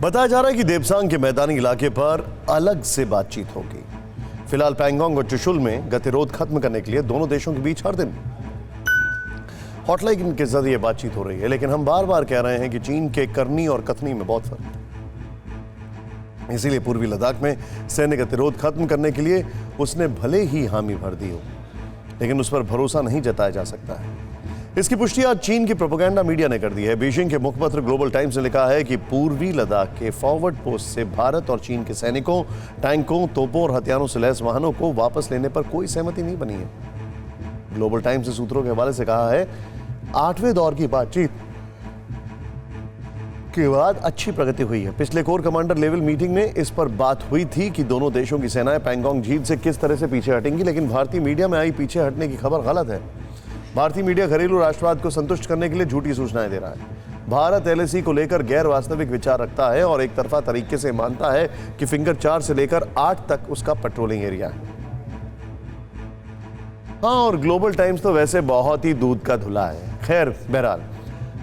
बताया जा रहा है कि देपसांग के मैदानी इलाके पर अलग से बातचीत होगी। फिलहाल पैंगोंग और चुशुल में गतिरोध खत्म करने के लिए दोनों देशों के बीच हर दिन हॉटलाइन के जरिए बातचीत हो रही है, लेकिन हम बार बार कह रहे हैं कि चीन के करनी और कथनी में बहुत फर्क है। इसीलिए पूर्वी लद्दाख में सैन्य गतिरोध खत्म करने के लिए उसने भले ही हामी भर दी हो, लेकिन उस पर भरोसा नहीं जताया जा सकता है। इसकी पुष्टि आज चीन की प्रोपेगेंडा मीडिया ने कर दी है। बीजिंग के मुखपत्र ग्लोबल टाइम्स ने लिखा है कि पूर्वी लद्दाख के फॉरवर्ड पोस्ट से भारत और चीन के सैनिकों, टैंकों, तोपों और हथियारों से लैस वाहनों को वापस लेने पर कोई सहमति नहीं बनी है। ग्लोबल टाइम्स ने सूत्रों के हवाले से कहा है, 8वें दौर की बातचीत के बाद अच्छी प्रगति हुई है। पिछले कोर कमांडर लेवल मीटिंग में इस पर बात हुई थी कि दोनों देशों की सेनाएं पैंगोंग झील से किस तरह से पीछे हटेंगी, लेकिन भारतीय मीडिया में आई पीछे हटने की खबर गलत है। भारतीय मीडिया घरेलू राष्ट्रवाद को संतुष्ट करने के लिए झूठी सूचनाएं दे रहा है। भारत एलएसी को लेकर गैर वास्तविक विचार रखता है और एक तरफा तरीके से मानता है कि फिंगर 4 से लेकर 8 तक उसका पेट्रोलिंग एरिया है। हाँ, और ग्लोबल टाइम्स तो वैसे बहुत ही दूध का धुला है। खैर, बहरहाल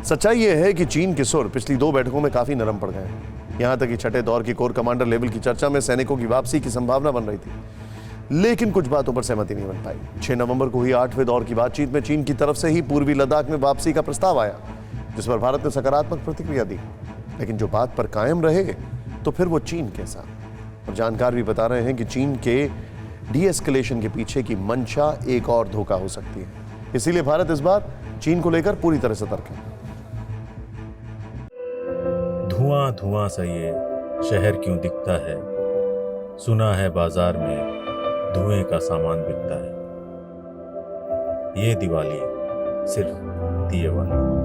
सच्चाई यह है कि चीन के सुर पिछली 2 बैठकों में काफी नरम पड़ गए हैं। यहां तक कि 6ठे दौर की कोर कमांडर लेवल की चर्चा में सैनिकों की वापसी की संभावना बन रही थी, लेकिन कुछ बातों पर सहमति नहीं बन पाई। 6 नवंबर को हुई 8वें दौर की बातचीत में चीन की तरफ से ही पूर्वी लद्दाख में वापसी का प्रस्ताव आया, जिस पर भारत ने सकारात्मक प्रतिक्रिया दी। लेकिन जो बात पर कायम रहे तो फिर वो चीन के साथ। और जानकार भी बता रहे हैं कि चीन के डी-एस्केलेशन के पीछे की मंशा एक और धोखा हो सकती है। इसीलिए भारत इस बार चीन को लेकर पूरी तरह सतर्क है। धुआं धुआं सा ये शहर क्यों दिखता है, सुना है बाजार में धुएं का सामान बिकता है। ये दिवाली सिर्फ दिए वाली।